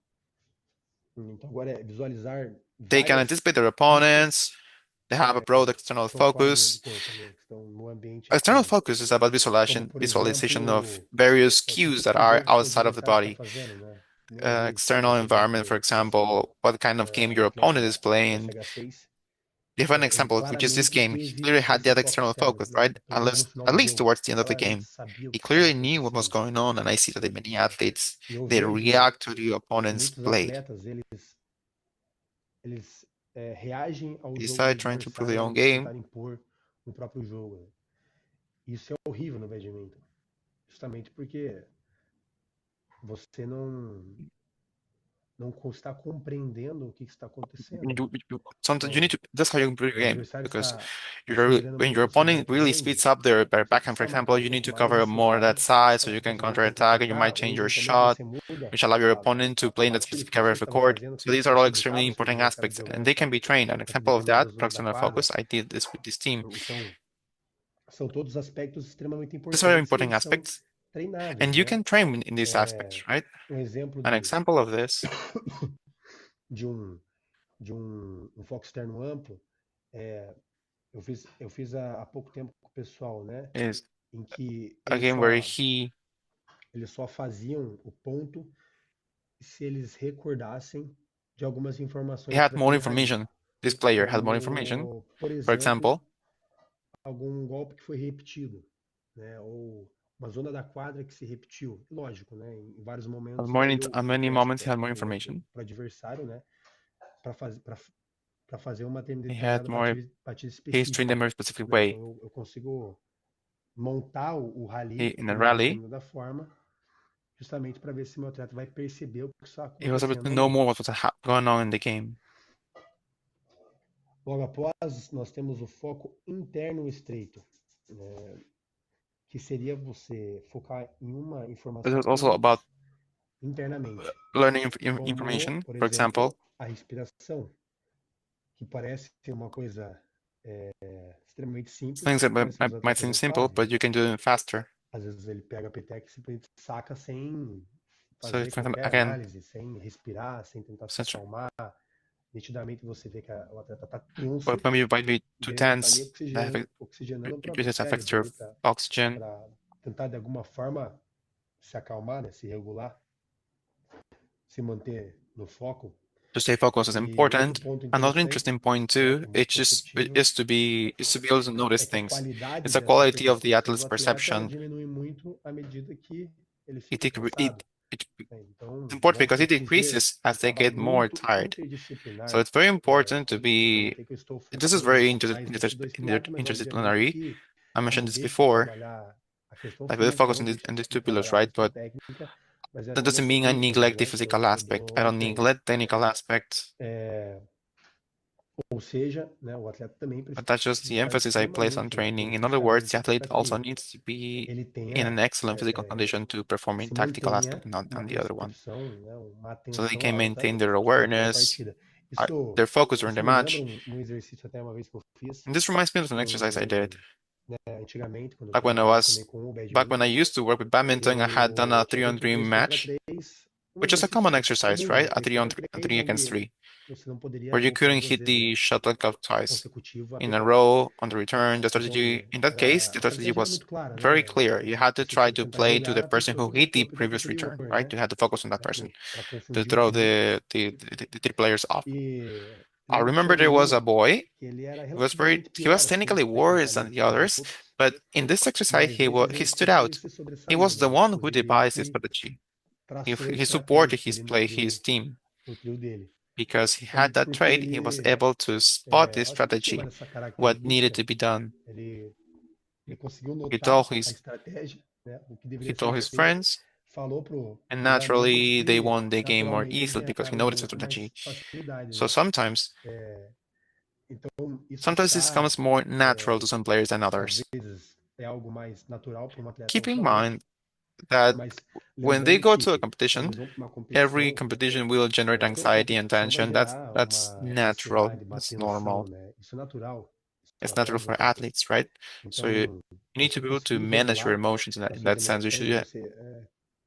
Então, agora é visualizar They can várias anticipate their pistas opponents. They have a broad external que estão fora do focus. corpo, né? Que estão no ambiente External externo. focus is about Como, por visualization of exemplo, various o que cues that o are jogo que seu outside of the adversário está body. fazendo, né? Que nem às vezes, External por environment, for exemplo, example, what kind of game o your opponent is atleta do playing. SH6, Give an ele example, which is this claramente game. He teve clearly had esse that foco external externo, focus, né? right? Pelo menos no final At do least jogo. towards the end of the Claramente game. sabia o He que estava clearly knew what was acontecendo. going on, and I see that in many athletes, E eu they vejo react to the que opponent's muitos play. atletas, eles reagem ao They jogo do decide trying to improve their adversário own e game. tentar impor no próprio jogo, né? Isso é horrível no badminton. Justamente porque você não está compreendendo o que está acontecendo. Sometimes you need Então, to. That's how you improve your o game adversário because está se gerando when uma your opponent possibilidade really grande, speeds up their você backhand, for precisa marcar example, um you need pouco to mais cover esse more of that lado, side so para you can conseguir counter-attack. You contra-atacar, might ou change your eventualmente shot, você muda which allow your opponent to play in that o estilo specific que area você of the estava court. fazendo, So você these are all prejudicava extremely o seu important adversário de aspects, alguma and they can be trained. An outra example of determinada that, zona da external quadra. focus, I did this with this team. Então, são todos aspectos extremamente These are importantes e important eles são aspects, and treináveis, you né? can train in these aspects, right? Um exemplo An example of this de um foco externo amplo, é, eu fiz há pouco tempo com o pessoal, né? is Em que a game where eles só faziam o ponto se eles recordassem de algumas he informações had more daquele rally. information. This player had more information. Como, por For exemplo, example, algum golpe que foi repetido, né? Ou uma zona da quadra que se repetiu. Lógico, né? Em vários momentos, daí at eu many peço moments he para had more o information. adversário, né? Para fazer uma He had determinada more batida history in a específica, very specific né? way. Então eu consigo montar o rally In de a uma rally, determinada forma, justamente para ver se meu atleta vai perceber o que está he was able acontecendo to ou know não. more what was going on in the game. Logo após, nós temos o foco interno estreito, que seria você focar em uma But it informação was also about internamente, learning como, information, por for example, exemplo, a respiração, que parece ser uma coisa extremamente simples, things that mas que os might atletas seem não simple, fazem. but you can do them faster. Às vezes ele pega a peteca e simplesmente saca sem So, fazer for example, qualquer again, análise, sem respirar, sem tentar se since acalmar. Nitidamente você vê que o atleta está tenso, but maybe you might be e too daí ele não está nem tense, oxigenando o because próprio it affects cérebro your ali oxygen. para tentar de alguma forma se acalmar, né, se regular, se manter no foco. To stay focused is E outro important. ponto Another interessante, interesting point né, too, que é muito perceptível, is to be able to notice é que a things. qualidade It's a dessa quality of the percepção athlete's do atleta ela perception. diminui muito à medida que ele It, fica it, it, cansado. it Né? Então, It's important né, because por it assim dizer, decreases é um as they trabalho get more muito tired. So interdisciplinar. it's very Né? important to Como eu be. comentei que eu estou This is focando very mais nesses dois pilares, mas obviamente interdisciplinary. que I eu mentioned não this deixo de before. trabalhar a questão Like we física, focus não deixo on these de two pillars, trabalhar a right? questão But técnica, mas é that até na doesn't mean I sequência ali, neglect the né, physical que eu aspect. I dou o don't treino. neglect the technical aspect. Ou seja, né, o atleta também But precisa that's just the estar emphasis I place on extremamente training. In other words, the fisicamente bem athlete para also que needs to be ele in tenha an excellent physical condition to perform in se tactical aspect mantenha and not uma on the other one. percepção, né, uma So they atenção can alta maintain their durante a awareness, partida. Isso, their focus during the isso me lembra match. um exercício até uma vez que eu fiz And this reminds me of an exercise I did. antigamente, quando eu Like when I trabalhava também was com o back when I badminton. used to work with badminton, I had done a Eu tinha feito um 3-on-3 3 contra match, 3, um which is a common exercício exercise, comum, right? né? 3 contra 3, A three against onde three, você não poderia where you voltar couldn't duas hit vezes, né, the shuttlecock twice consecutivo a in a peteca. row on the return. The strategy, Então, in that case, the a strategy estratégia era was muito clara, very né? clear. You had to Você try tinha que to tentar play to the jogar a person pessoa who que está hit com a the peteca previous inferior, return, right? né? You had to focus on that person Para to confundir o throw oponente. the three players off. E I E remember tinha there was a um boy. que ele era He was relativamente pior, technically assim, worse than the tecnicamente, né, others, outros, but in this exercise mas desses he ele stood sempre out. se He sobressaiu, was the né? one who Inclusive ele devised this que strategy. traçou a He supported estratégia his ali play, his team, no trio dele. because he had Então, that porque trait. He was ele, able to spot the eu acho que ele tinha strategy, mais essa what needed característica, to be done. ele conseguiu He notar told a his estratégia, né? O que he deveria ser told his feito, friends, falou and pros amigos naturally they que won the game more naturalmente eles easily because he ganharam o noticed jogo the com strategy. mais facilidade, So né? Então, isso sometimes this estar comes more natural to some players than às others. vezes é algo mais natural para um atleta Keep do in talento, mind that mas when they lembrando go que to a quando competition, eles vão para uma every competição, competition will generate toda anxiety and competição vai tension. gerar That's uma natural. ansiedade, uma That's tensão, normal. né? Isso é natural. Isso It's para natural todos os for atletas. athletes, right? So you Então, need to você be able to conseguir manage your regular emotions as in suas that sense. You emoções, should você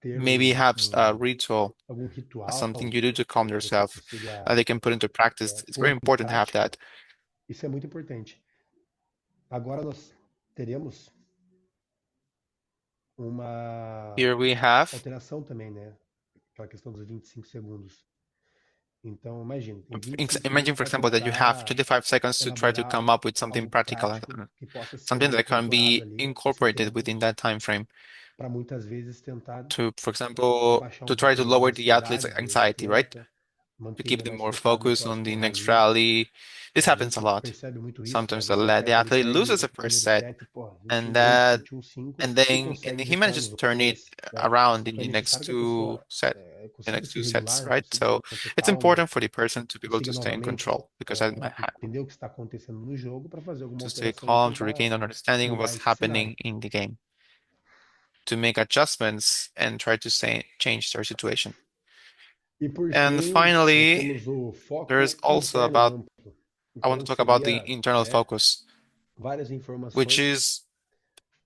ter maybe have a ritual, algum ritual, something you do to calm que você yourself that consiga they can put into practice. It's pôr very em important to have prática, that. isso é muito importante. Agora nós teremos uma Here we have, alteração também, né? Aquela questão dos 25 segundos. Então, imagina, tem 25 imagine, segundos for para example, that you have tentar 25 seconds to try to elaborar come up with something algo practical, prático que possa ser something that can incorporado be ali nesse incorporated tempo within that time frame. para muitas vezes tentar To, for example, abaixar to um try to pouquinho a lower the athlete's ansiedade do anxiety, right? atleta, To manter keep ele them mais more focado no focused on próximo the next rally. rally. This A happens a gente lot. percebe muito isso, Sometimes às vezes o the atleta ele athlete loses perde the o first primeiro set, set, pô, and 21-8, that 21-5 and e then consegue he vitória manages nos to outros turn it dois, né? around in Então é the next necessário que a pessoa next consiga se two sets, regular, right? consiga So manter it's calmo, important for the person to be able consiga to stay in novamente control because I entender o que está acontecendo no jogo para fazer alguma to stay alteração e calm, to tentar regain an understanding of mudar what's esse cenário. happening in the game, to make adjustments and try to change their situation. E por And fim, nós finally, temos o there's foco also interno e about, amplo. I want Então to talk about the seria, internal né, focus, várias which informações is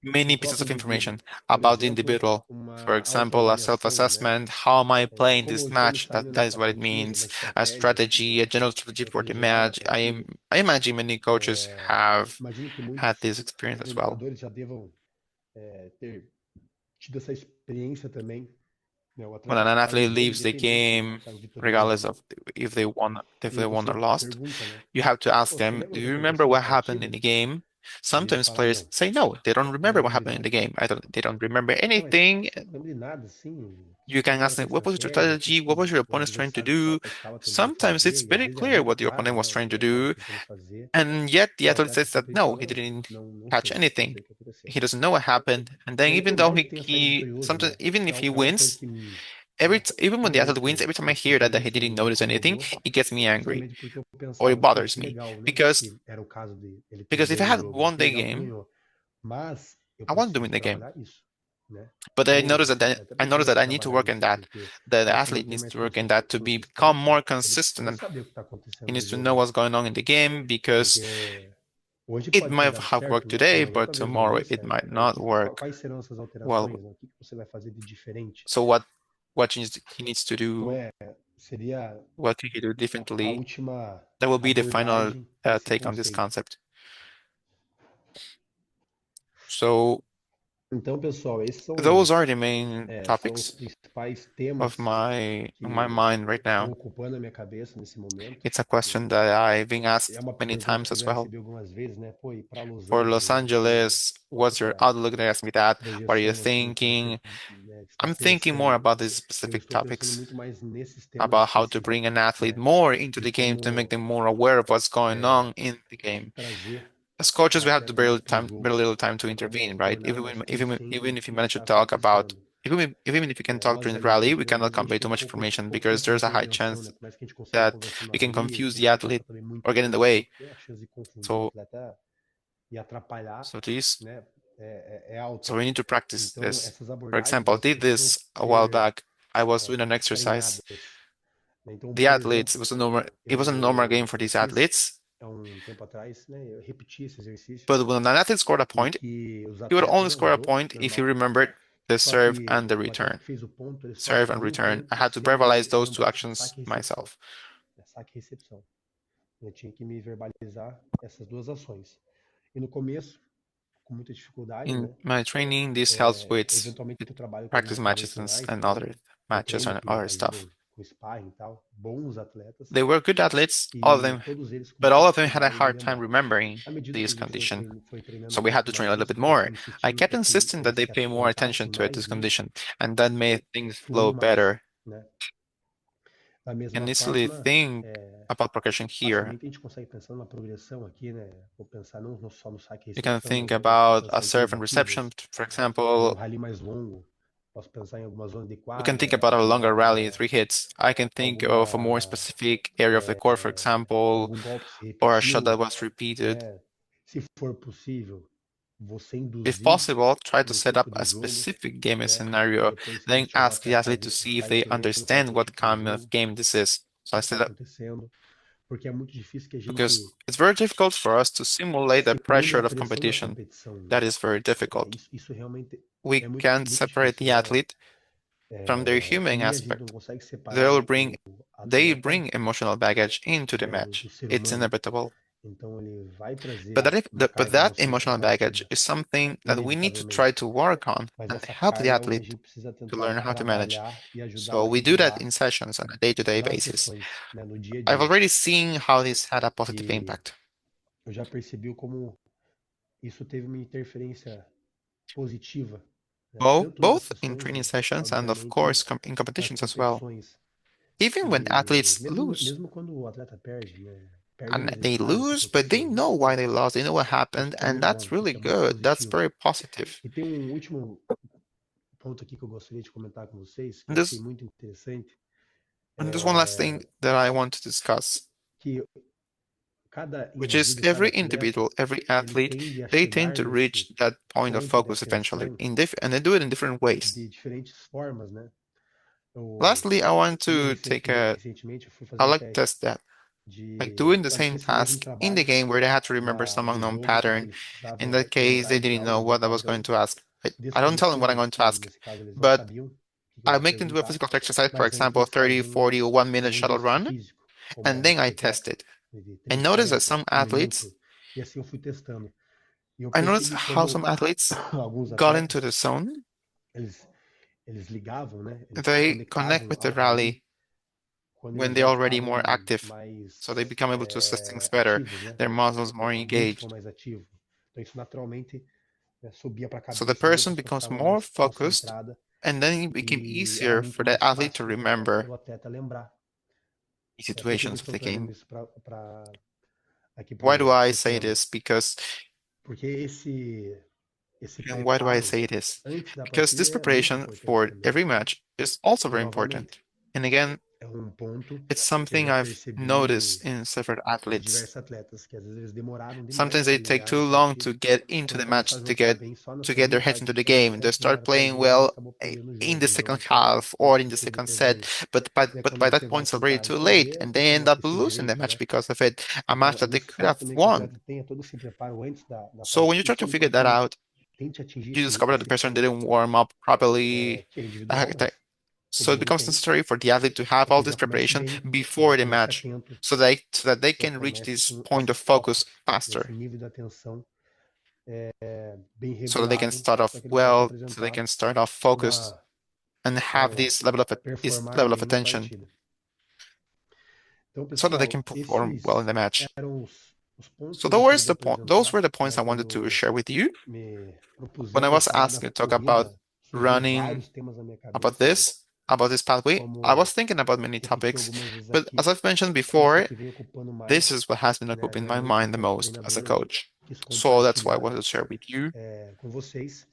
many do pieces próprio of indivíduo. information Por about the exemplo, individual. For uma example, a autoavaliação, né? self-assessment, how am I playing Como this eu estou me match? saindo That nessa is what it partida, uma means. estratégia A general strategy for the privilegiada match. para aquilo. I imagine many coaches have Imagino que had muitos this experience as well. treinadores já devam ter tido essa experiência também, né? O When atleta que an está no athlete jogo, leaves the independente se ele game, saiu vitorioso ou regardless não. of if E aí they won você or lost, pergunta, né? you have to ask Pô, você them, lembra do o que you remember aconteceu na what happened in partida? the game? E ele Sometimes fala, players não, say no, they don't não remember what lembro de happened in the nada. game. They don't remember Ah, mas anything. pô, não lembro de nada, assim. You Qual can que era a ask tua them, what was your estratégia? O que strategy? What que was your o opponent trying to adversário do? estava tentando Sometimes it's fazer? E às very vezes era clear muito what the claro, opponent né? was O trying que o to atleta estava do. tentando fazer. And yet the E o athlete atleta says that simplesmente no, fala, he não, didn't não catch sei, não anything. sei o que aconteceu. He doesn't know what happened. And then E aí, even por though mais que tenha saído vitorioso, sometimes né? even Isso if he é uma coisa wins, que me, né, even when the athlete wins, every time I esse hear that começo he didn't me notice anything, incomodou, it gets me angry justamente porque eu or it pensava, pô, bothers que me. legal, nem sei Because se era o caso de ele ter because if I ganho o had jogo, né? won Que the legal que game, ganhou. Mas eu I want to win preciso the game. trabalhar isso, né? But Ou esse atleta I noticed precisa that I need to trabalhar work in isso, that. porque The para se athlete manter needs mais to work in that to become consistente, more ele consistent precisa and saber o que está he acontecendo no needs to jogo, know né? what's going on in the game because Porque hoje it pode ter might dado have worked certo, today, amanhã but talvez não tomorrow dê it certo. might Então, not work quais serão essas well. alterações, né? O que que você vai fazer de diferente? So he needs to Então, do, seria what can he do a differently? última That will be the final abordagem desse take on this conceito. concept. So Então, pessoal, esses those are the main são os topics principais of temas my que mind right estão now. ocupando a minha cabeça nesse momento. It's a question that I've been É asked uma many pergunta times que eu as já well. recebi algumas vezes, né? Pô, e para Los For Los Angeles, Angeles, qual que what's é your a outlook? They asked me that. What are you projeção assim que você, thinking? né, está I'm thinking more pensando? about these Eu specific estou pensando topics, muito mais nesses temas about how to bring específicos, an athlete né? more into De the game to make como them more aware of what's going on in the game. trazer As o coaches, we have atleta mais para o very jogo, little time to né? Como intervene, right? torná-lo mais Even consciente if you do que manage to está talk about, conquistando. even if you can talk Nós during the ali, rally, we enquanto treinador, cannot a gente convey tem too much information because pouca there's a high intervenção, chance né? Por mais que a gente consiga that conversando we mais can ali, confuse se a the gente passar athlete também muito or get in the tempo, way. a chance de confundir o So, atleta e atrapalhar, so this, né? É alta. so we need to practice Então, this. essas For example, abordagens, I elas did precisam this a while ser back. I was doing an exercise. treinadas, né? Então, The por athletes, exemplo, it was a normal game eu for these fiz athletes, há um tempo atrás, né? Eu repeti esse exercício but when an athlete scored a em point, que os he would only atletas, né, o score a jogo point if he normal, remembered the só serve que and the o atleta return. que fez o ponto, ele só Serve and fazia um return. I ponto had to se verbalize ele those two lembrasse actions saque e recepção, myself. né? Saque e recepção. Eu tinha que me verbalizar essas duas ações. E no começo, com muita dificuldade, In né? my training, this helps with Eventualmente eu trabalho com practice alguns matches profissionais and que other eu matches treino, and que me other stuff. ajudam com sparring e tal, bons atletas, They were good athletes, all of e them, todos eles com but all of them had a dificuldade de hard time lembrar. remembering À medida que this a gente condition. foi treinando So um we had pouco to train a mais little bit isso, eles more. foram I sentindo kept para que insisting that eles they se pay more attention atentassem to it, this mais nisso, condition, and that made things flow fluiu mais, better. né? Da And mesma easily forma, think about progression here. facilmente a gente consegue pensar numa progressão aqui, né? Vou pensar não só no saque e You can recepção, think mas vou about a pensar em serve and reception, tentativas, for um example. rally mais longo, posso pensar em alguma zona de We can think quadra, about a longer rally, 3 hits. I can think of a more alguma, specific area of the court, for example, algum golpe que se or a shot that repetiu, was repeated. né? Se for possível, você If induzir possible, try to no set up tempo a do jogo, specific game né? E scenario, depois se then questionar o ask the atleta, athlete to see if vai they entendendo qual que understand é o what tipo de kind of jogo, game this is. So que I está set up acontecendo, porque é muito difícil que a because gente it's very difficult for us to simulate the simule pressure a of pressão da competition. competição, né? That is very difficult. Isso realmente We é muito, can't muito separate difícil, the né? athlete from their human E a gente não aspect. consegue separar They'll o bring they atleta, bring emotional baggage into the né, match. do ser It's humano. inevitable. Então ele vai But trazer that, uma but carga that emocional emotional para a baggage partida, is something that we need to try inevitavelmente. to work on Mas and essa help the carga é algo que a athlete gente precisa to tentar learn how to manage. trabalhar e ajudá-lo So a we do that regular in sessions on a day-to-day nas basis. sessões, né, no dia a I've dia. already seen how this had a positive E impact, eu já percebi como isso teve uma interferência positiva, né, tanto nas both in sessões training e, sessions and of obviamente, course in nas competitions as well. competições. Even when E athletes lose, mesmo quando o atleta perde, né, perde no and they resultado, o que lose, but they aconteceu, know why they lost, they know what isso happened, para mim and é bom, that's really isso é muito good. That's positivo. very positive. E tem um último ponto aqui que eu gostaria de comentar com vocês, que And eu achei this muito interessante, and there's one last thing that I want to discuss, que cada which is indivíduo, cada every atleta, individual, every ele athlete, tende a they tend chegar to reach nesse that point of ponto de focus eventually atenção and they do it in different ways. de diferentes formas, né? Lastly, I want Eu to recentemente eu fui fazer I um like to teste test that, like de doing the fazer same esse mesmo task in the trabalho game where they had to remember some do unknown jogo, só que pattern. eles In precisavam that case, lembrar they entre didn't know aulas do what I was going padrão to ask. I don't tell them what I'm descritivo, going to que ask, nesse caso eles não but sabiam o que eu I ia make them do a perguntar, physical exercise, for mas antes example, eles 30, faziam 40, or 1 minute um shuttle exercício run, físico, como and uma then I bicicleta test it. de I 30, noticed that 40 some athletes, minutos, e assim eu fui testando. E eu I noticed percebi how como some athletes alguns got into the atletas, zone, eles, eles ligavam, né? Eles se they connect conectavam with the ao rally rally quando when eles they're já already more estavam active. So they mais become able to assess things better, ativos, né? their muscles more O grupo ficou engaged. mais ativo. Então isso naturalmente, né, subia para a So the cabeça ali, a person pessoa becomes ficava more mais focused, concentrada and then it became e era easier muito for the mais athlete to fácil remember para o atleta lembrar. Por que que eu situations of estou the trazendo game. isso aqui Why do I pro say tema? this? Because, Porque esse and why do I preparo say this? antes da Because partida this é muito preparation importante for também. every match is also E very important. novamente, And again, é um ponto it's que eu something já I've percebi noticed in several de athletes. diversos atletas, que às vezes eles demoraram demais Sometimes para they take engrenar na too long partida, to get into quando the match começaram a jogar bem só na to get segunda their heads into partida, the só no game. They set, start jogaram aquela playing demais e well acabou perdendo o in jogo. the O jogo second acabou half or in the acontecendo second set, perdendo. but E é but quando by você that vai point it's already tentar too late, entender and por they que end que up isso losing the veio, match né? because of it. A match Então, that é they could have necessário também que o won. atleta tenha todo esse preparo antes da So when you partida e try to quando figure that out, tente atingir you discover that the esse person ponto, didn't warm up properly. que é individual, Uh, mas So todo it mundo becomes tem, necessary for the athlete to have para que all ele this já comece preparation bem, que ele já before the comece match, atento, so that they já can reach comece this com point esse of focus foco, nesse faster, nível de atenção bem so that they can regulado, start off para que ele possa well, so they apresentar can start off focused uma, and have ou this performar level of bem uma attention, partida. Então, so that they can pessoal, perform well in esses the match. eram os pontos So que eu gostaria de those apresentar, were the points né, I wanted to quando share with you. me When I propuseram was falar da asked to talk about corrida, surgiu running, vários temas na minha about cabeça, this pathway, I was como thinking about many repetir topics, algumas vezes but aqui. as I've mentioned Isso é o before, que vem ocupando this mais, is what has been né, a occupying minha my mente mind the enquanto most as a treinador. Eu coach. quis So that's why I compartilhar wanted to share with you. com vocês.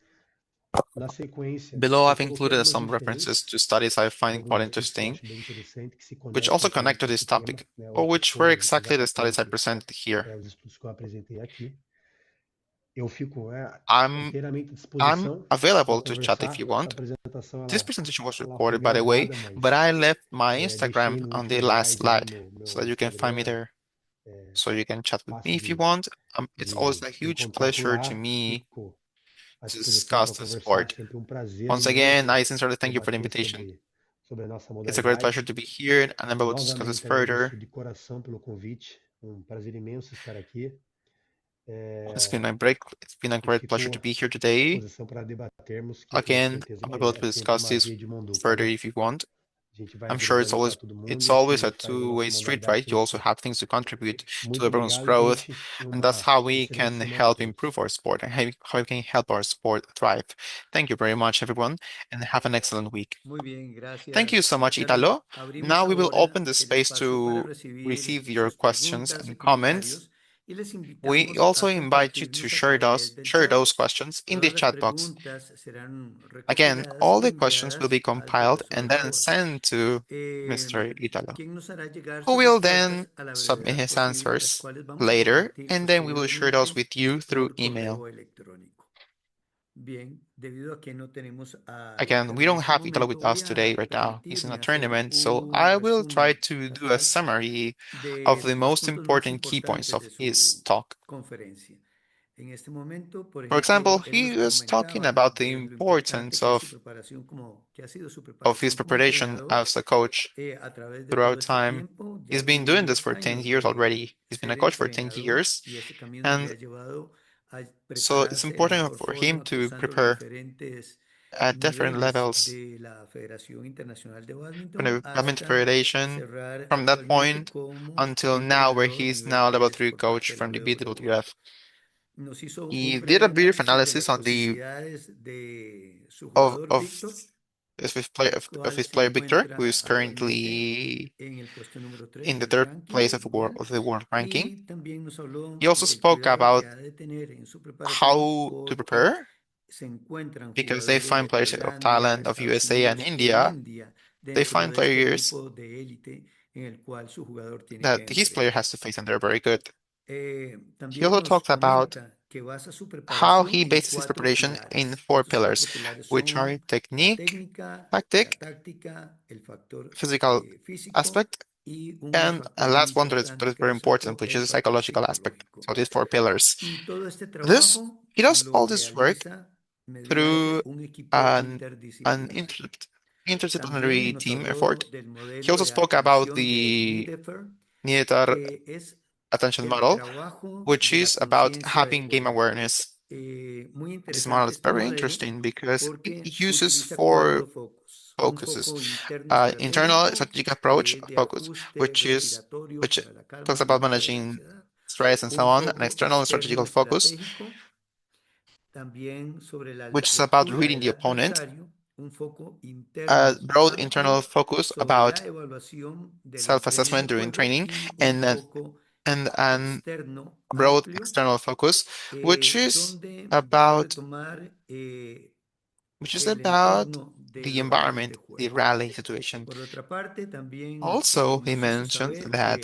Na sequência, Below, eu I've coloquei included algumas some references referências to studies I de find alguns quite artigos que eu interesting, acho bem interessante, que se which also conectam connect to com this esse tema, topic, né, or ou que which were foi exactly the studies I exatamente presented here. os estudos que eu apresentei aqui. Eu fico I'm inteiramente à I'm disposição para available to chat if you conversar. Essa want. apresentação This presentation was ela foi recorded, by the way, gravada, but mas I left my Instagram deixei no on the último last slide lá slide, no so meu that you can find me Instagram, there, so you can chat with me fácil if you want. It's always de a huge encontrar por pleasure to lá. me Fico à to disposição discuss para the conversar. sport. Sempre um prazer Once again, imenso I sincerely thank you for the debater invitation. sobre a nossa It's a great pleasure modalidade. to be here, and I'm able to discuss this Novamente further. agradeço de coração pelo convite. Um prazer imenso estar aqui. It's been a E great pleasure fico to be here à today. disposição para debatermos, que eu tenho Again, certeza I'm que able é to sempre discuss uma this via de mão dupla, further né? if you want. A gente vai I'm sure agregando para todo it's mundo, always esse a faz a nossa two-way street, modalidade right? You also crescer. have things to contribute to Muito everyone's obrigado, growth, gente, e and that's how we excelente can semana a help todos. improve our sport and how we can help our sport thrive. Thank you very much, everyone, and have an excellent week. Muy bien, Thank you gracias, so much, Italo. Italo. Abrimos Now we will ahora open the el space espacio para to recibir receive your sus questions preguntas and y comments. comentarios y les We invitamos a also invite you to compartirnos a través del chat. share those questions in the Todas las chat box. preguntas serán Again, recopiladas all y the questions will enviadas be al compiled profesor and then Hauer, sent to Mr. Italo, quien nos hará llegar who sus will then respuestas a la submit brevedad his posible, las answers cuales vamos a later, compartir and then we will share those posteriormente with you through por email. correo electrónico. Bien, debido a que no tenemos a Again, we Italo en don't este have Italo momento, with voy us today a right now. He's in a permitirme hacer tournament, so un I will try resumen to do a casual summary of de the los most puntos más important key points importantes of de his su talk. conferencia. En este momento, por For example, ejemplo, él nos he was talking comentaba about the de lo importante importance que es su preparación que ha sido su of his preparación como preparation entrenador as a coach a través de todo throughout este time. tiempo. Ya He's been tiene doing this 10 for 10 años years de already. He's been a ser coach for 10 entrenador years. y este camino le And ha llevado a so it's prepararse de important mejor for him forma, to cursando los prepare diferentes at different niveles levels de la Federación Internacional de from Badminton the Badminton hasta Federation cerrar from that actualmente point como until now, where entrenador de he's nivel now level 3 3 por coach parte de la from the WWF. BWF. Nos hizo He un did a breve brief análisis de analysis las on the posibilidades de su of jugador of Víctor, of cual his se player Victor, who encuentra is actualmente currently en el puesto número 3 in the del third ranking place mundial. of the world ranking. Y también nos habló He also del spoke cuidado que about ha de tener en su preparación how to porque prepare se encuentran because they jugadores find de players of Tailandia, de Thailand, of Estados USA, and Unidos e India. India They dentro find de este players grupo de élite en el cual su jugador tiene que that his player enfrentar. has to face, and they're very good. He También also nos talked about comenta que basa su how preparación he en bases his 4 preparation in pilares. 4 pillars, Estos 4 pilares which are son la technique, técnica, la tactic, táctica, el factor physical físico aspect, y un and a factor muy last one that importante is que very important, resaltó, which is el the factor psychological aspect. psicológico. So these 4 pillars. Y todo este This trabajo he does lo all this work realiza mediante through un equipo an interdisciplinario. También interdisciplinary nos team habló effort. del He modelo also de spoke about atención de the Niederfer, Neotar que es attention el model, trabajo which de la is about conciencia de having game juego. awareness. Muy This model interesante is este very modelo interesting because it porque uses utiliza four 4 focos. Un focuses. foco interno Internal estratégico, strategic approach que es de focus, ajuste which respiratorio which para la calma, talks el about manejo de la managing ansiedad. stress and so Un on. An foco external externo strategical focus, estratégico, también sobre la which is about lectura reading del the opponent. adversario. Un foco A interno broad internal amplio focus sobre about la evaluación del desempeño en self-assessment el during juego training, y un and foco an externo broad amplio external focus, donde va a retomar which is el about entorno de the los ritmos de environment, the juego. rally situation. Por otra parte, también Also, he nos hizo mentioned saber that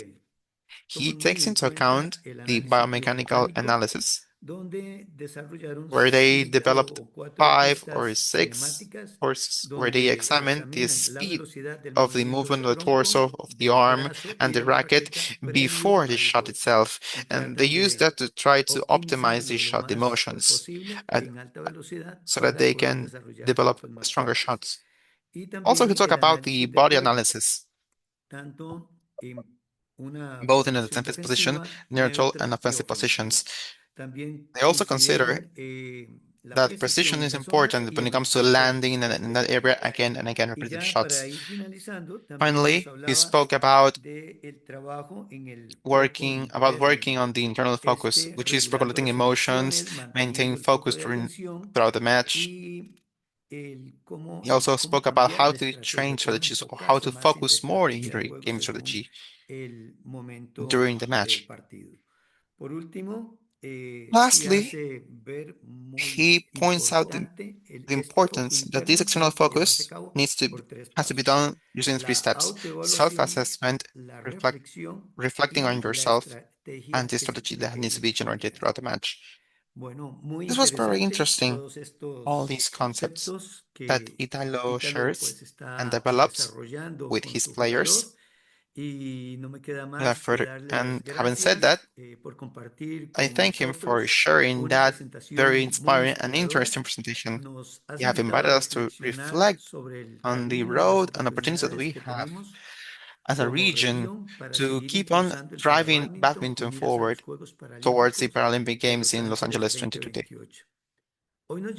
que he toman muy takes en into cuenta account el the análisis biomechanical biomecánico, analysis, donde desarrollaron where they 5 developed o 4 five or pistas six cinemáticas, courses where they donde examined the examinan la speed velocidad del of the movimiento movement del of the torso, tronco, of the del arm, brazo y and the de la racket raqueta previo before the al shot golpe, itself. y And they tratan use de that to try to optimize the optimizarlo lo shot, the más motions, posible uh, en alta velocidad so that para they poder can desarrollar develop golpes más stronger fuertes. shots. Y Also, he también talked el about the análisis del body cuerpo, analysis, tanto en una both in a posición defensive position, defensiva, neutral, and neutra y offensive ofensiva. positions. También They also consider consideran la that precision precisión en is las zonas important y when el it comes to movimiento landing in that area again and again, y repetitive ya para shots. ir finalizando, también nos Finally, he hablaba spoke about del trabajo en el foco interno, working on the internal focus, which is regulando regulating las emotions, emociones, maintaining manteniendo el foco focus de atención throughout the match. y He also cómo spoke about cambiar how la to estrategia, train cómo strategies or how enfocarse to más en la focus more in estrategia de your juego game según strategy el momento during the del match. partido. Por último, sí Lastly, hace ver muy he points out importante the este foco importance that this interno external tiene que llevarse a focus cabo needs to por 3 has to be pasos. done using 3 steps: Autoevaluación, self-assessment, la reflect, reflexión reflecting on y la yourself, and estrategia the que se strategy that aplique needs to en be el generated terreno. throughout the match. Bueno, muy This was very interesante interesting, todos all estos these concepts conceptos that que Italo Ítalo shares pues and está develops desarrollando with con his su jugador players. y no me queda Yeah, más que further, darle las and having said that, gracias por compartir I con thank him for nosotros sharing una that very presentación muy inspiring and inspiradora. interesting presentation. Nos has You have invitado a invited us to reflexionar reflect sobre el on the camino y las road and opportunities that oportunidades we que have tenemos as a como region región para to seguir keep on impulsando el driving parabádminton con badminton miras a los forward Juegos towards the Paralímpicos Paralympic de Games Los in Los Ángeles Angeles 2020. 2028. Hoy nos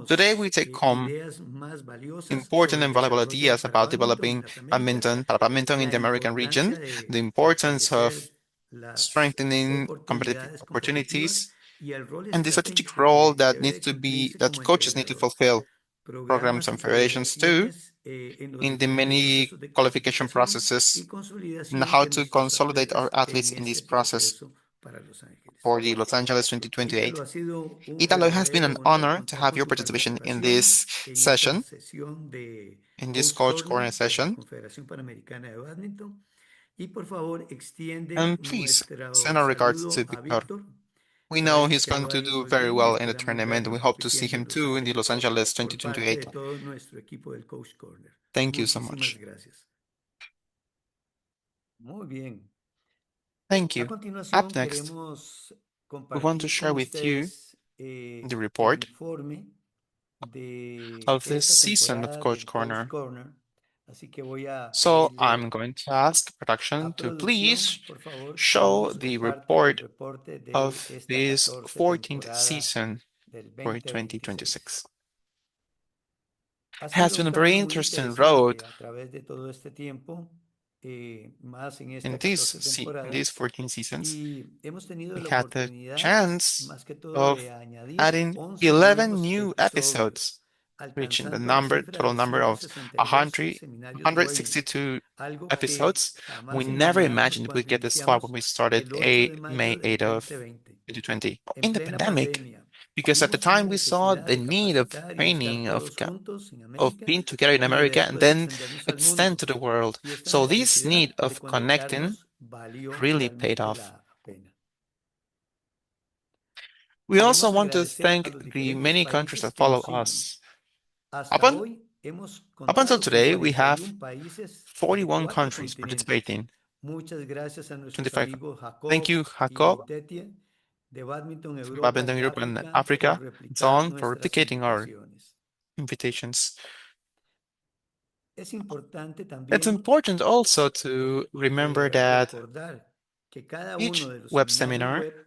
Today llevamos we take home ideas más valiosas important sobre el and valuable desarrollo ideas para about badminton developing internamente, badminton, para badminton in la the American region, importancia the de importance of fortalecer las strengthening competitive oportunidades competitivas opportunities, y el rol and the strategic estratégico role que that debe needs de to be cumplirse that como coaches need to integrador. fulfill, programs Programas y and federations too, coordinaciones en los in the diferentes many procesos de qualification clasificación y processes, and consolidación how de to nuestros consolidate our atletas athletes en in this este process proceso para Los Ángeles. for the Los Angeles 2028. Ítalo, ha sido un Italo, it has been verdadero an honor honor to contar have con your su participation participación en esta session, sesión de in this Coach Coach Corner Corner de la session. Confederación Panamericana de Badminton. Y por favor, extiende And please send nuestro our regards saludo to a Victor. Víctor. We know Sabemos he's que le going va a to ir do muy very bien y well in the esperamos tournament, and we verlo hope to see compitiendo him en Los too in the Los Ángeles Angeles por parte 2028. de todo nuestro equipo del Coach Corner. Thank you so Muchísimas much. gracias. Muy bien. Thank A you. Up continuación, next, queremos we want to compartir share con with you ustedes the el report informe de of this esta season of temporada Coach del Coach Corner. Corner. Así que voy a So I'm pedirle going to ask production a to producción, please por favor, que show nos the comparta el report reporte de of esta this 14 14th temporada season del for 2026. 2026. Ha It has sido been un a very camino muy interesting road interesante a través de todo este tiempo, más en in esta 14 in temporada, these 14 seasons. y hemos tenido We la had the oportunidad, chance más que todo, of de añadir adding 11 11 nuevos new episodios, episodes, reaching the alcanzando la cifra total de number of 162 100, seminarios buenos, 162 algo que episodes. We jamás never imaginamos imagined we'd cuando get this far when iniciamos we started el 8 de May mayo del 8 of 2020, 2020 en in the plena pandemic, pandemia. because at the Vimos una time we saw necesidad the de need of capacitar y estar training, todos juntos en of América being together in y America and después then extendernos al extend mundo. to the world. Y esta So this necesidad need de of connecting conectarnos valió really paid realmente off. la pena. We also Queremos want to agradecer a thank los the diferentes many countries países that que follow nos siguen. us. Hasta Up, hoy hemos up until contado con today, we have 41 países de 41 4 countries continentes. participating, Muchas gracias a nuestros 25. amigos Thank Jacob you, y Jacob, Tetie de Badminton for Europa Badminton y Europe and África por Africa, and so replicar on, for nuestras replicating our invitaciones. invitations. Es importante It's también important also to remember that recordar que cada uno each de los web seminarios seminar web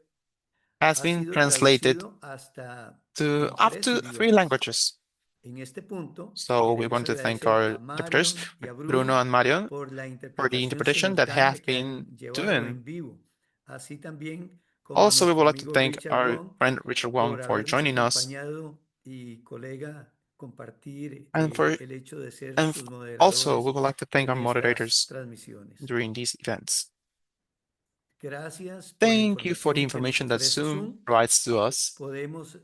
has ha been sido translated traducido hasta to en up 3 to 3 idiomas. languages. En este punto, So we queremos want to thank agradecer our a interpreters, Marion y a Bruno Bruno, and Marion, por la for the interpretación interpretation that simultánea have que han been llevado doing. en vivo, así también como a Also, we would nuestro like to amigo thank Richard our Wong friend Richard Wong por for habernos joining us, acompañado y colega compartir and for el hecho de ser and sus also we moderadores would like to thank our en estas moderators transmisiones. during these events. Gracias por la Thank you for the información que nos information that ofrece Zoom Zoom. provides to us. Podemos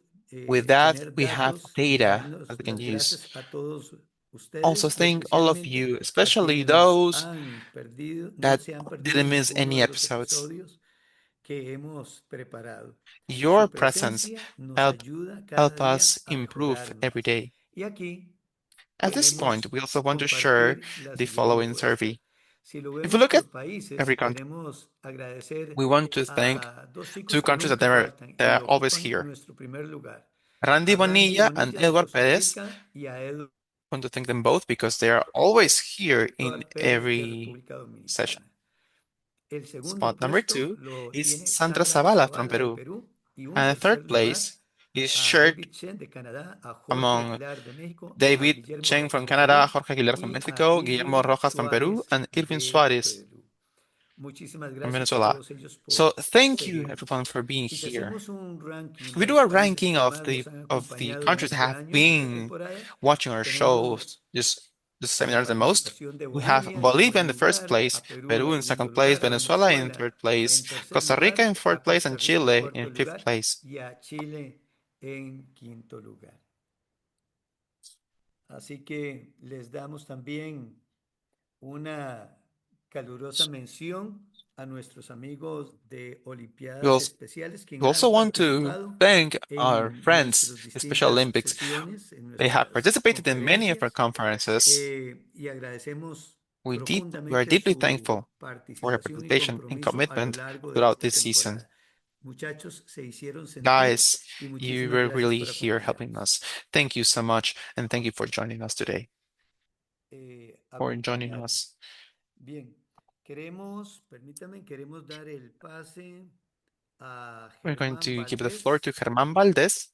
With that, tener we have datos y data darnos that we can las use. gracias a todos Also, ustedes y thank all of especialmente you, a especially quienes those no that se han perdido didn't miss ninguno any de los episodes. episodios que hemos preparado. Your Su presence presencia nos help ayuda cada help día us a improve mejorar every más. day. Y aquí At this point, queremos we also want to share compartir la the siguiente following encuesta. survey. Si lo If we vemos look at por países, every country, queremos agradecer we want to thank a dos chicos two que countries nunca faltan that y are always ocupan here. nuestro primer lugar. Randy A Randy Bonilla and Bonilla de Edward Costa Perez. Rica y a Eduardo Want to thank them both because they are always here in Pérez de every República session. Dominicana. El segundo Spot number puesto 2 lo is tiene Sandra Sandra Zavala from Zavala de Peru. Perú y un And the tercer third lugar place is a shared David Chen de Canadá, a Jorge among Aguilar de México, a David Guillermo Cheng Rojas from de Canada, Perú Jorge Aguilar from y a Mexico, Guillermo Irving Rojas from Peru, Suárez and Irving de Suarez Perú. Muchísimas from gracias a Venezuela. todos ellos So por thank you seguirnos. everyone for being Y si here. hacemos un ranking If de we do los a países ranking que más nos han of the acompañado en countries that este have año, esta been temporada, watching our tenemos shows, just the como seminars the most, participación de we have Bolivia en Bolivia in primer the first lugar, place, a Perú en Peru in segundo second place, lugar, a Venezuela in Venezuela third place, en tercer Costa Rica in lugar, fourth a place, Costa and Rica en Chile cuarto in fifth lugar place. y a Chile en quinto lugar. Así que les damos también una calurosa mención a nuestros amigos de We Olimpiadas also, Especiales, we quienes han also want to participado thank our en friends nuestras in Special distintas Olympics. sesiones, en They have nuestras participated in many of our conferencias, conferences. y agradecemos We are profundamente deeply su thankful for your participación y participation and compromiso a lo commitment largo de throughout esta this season. temporada. Muchachos, se hicieron sentir Guys, y you muchísimas were gracias really por here helping acompañarnos. us. Thank you so much, and thank you for joining us today. For joining Acompañarnos. us. Bien, queremos dar el pase a We're going Germán to give the floor Valdés. to Germán Valdez.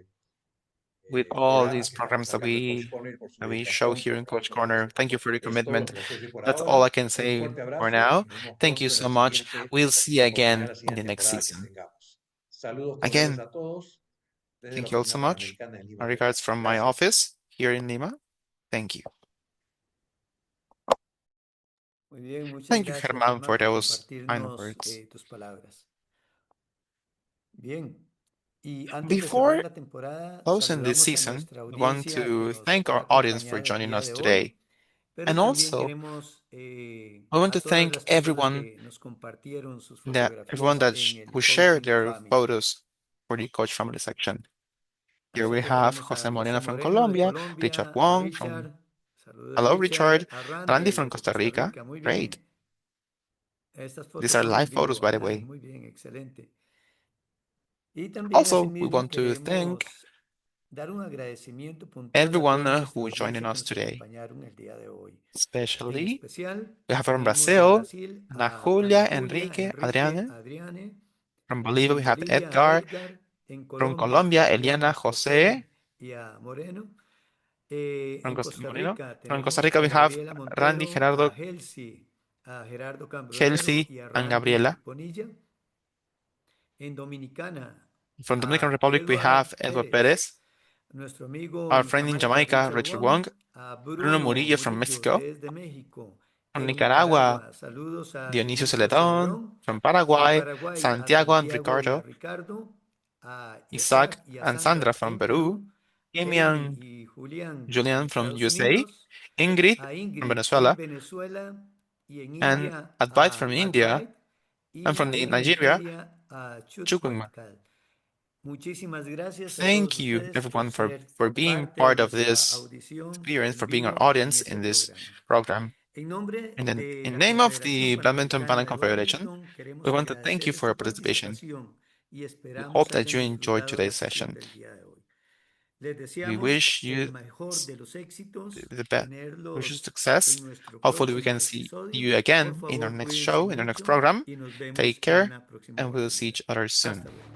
with all que these estamos programs that sacando en Coach we Corner y por su that we show dedicación, here por in cada Coach Corner. conferencia. Thank you for your Es todo lo commitment. que les puedo decir por That's all ahora. I can Un say fuerte for abrazo now. y nos vemos Thank you pronto en so la much. siguiente We'll see you oportunidad, again la in siguiente the next temporada que season. tengamos. Saludos cordiales Again, a todos desde la thank you all so oficina much. panamericana en Lima, My Perú. regards from my Gracias. office here in Lima. Thank you. Muy bien, muchas Thank you, gracias, Germán, Germán, for por those kind compartirnos words. tus palabras. Bien, y antes de cerrar Before la temporada, closing this saludamos a season, nuestra we want audiencia que to nos thank ha our audience for acompañado el joining día us de hoy, today. pero And también also, queremos we want a to todas thank las personas everyone que nos compartieron sus everyone fotografías en el who shared Coaching their Family. photos for the Coach Family section. Here Así we que have tenemos Jose a Moreno José from Moreno de Colombia, Richard Colombia, a Wong from Richard, saludos Hello, Richard, Richard, a Randy Randy from desde Costa Costa Rica. Rica, muy Great. bien. Estas These fotos are son en live photos, vivo, by the ¿verdad? way. Muy bien, excelente. Y también Also, we asimismo want to thank queremos dar un agradecimiento puntual a everyone toda nuestra who is joining audiencia que us nos today. acompañaron el día de hoy. En Especially, especial, we have from tenemos de Brazil, Brasil Ana a Julia, Ana Julia, Enrique, Enrique, Adriane. Adriane, From Bolivia, we en have Bolivia a Edgar. Edgar, en From Colombia Colombia, a Eliana, Eliana, José Jose. y a Moreno. From En Costa Moreno. Rica From Costa tenemos Rica, a we have Gabriela Randy, Montero, a Gerardo, Helsi, a Gerardo Cambronero Kelsey, y a and Randy Gabriela. Bonilla. En Dominicana From Dominican a Republic, we Edward have Edward Pérez, Perez. nuestro amigo Our en friend in Jamaica Jamaica, Richard Richard Wong, Wong. a Bruno Bruno Murillo from Murillo Mexico. desde México. From En Nicaragua, Nicaragua, saludos a Dionisio Dionisio Celedón. Celedón. From En Paraguay, Paraguay a Santiago and Santiago y a Ricardo. Ricardo, a Isaac Isaac y a and Sandra Sandra from en Peru. Perú, Amy Amy and y Julián en Julian from Estados USA. Unidos, Ingrid a from Ingrid en Venezuela. Venezuela y en And India Advice from a India. Advait And from y en Nigeria, Nigeria a Chukwuma. Chutpatkal. Muchísimas gracias a todos Thank you, ustedes por everyone, ser for being parte de part of nuestra this audición experience, en for being our vivo en audience este in this programa. program. En nombre And then, de in la name of Confederación the Badminton Panamericana Panel de Confederation, Badminton, we queremos want to thank you agradecer for su your participation. participación y We hope esperamos that hayan you enjoyed disfrutado la today's sesión session. del día de hoy. Les We deseamos wish el you mejor de los éxitos, the best, wish you tenerlos success. en nuestro Hopefully, we próximo can see episodio. you Por again in our favor, next cuídense show, in our next mucho program. y nos vemos Take en care, una próxima and we'll see oportunidad. each other soon. Hasta luego.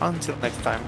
Until next time.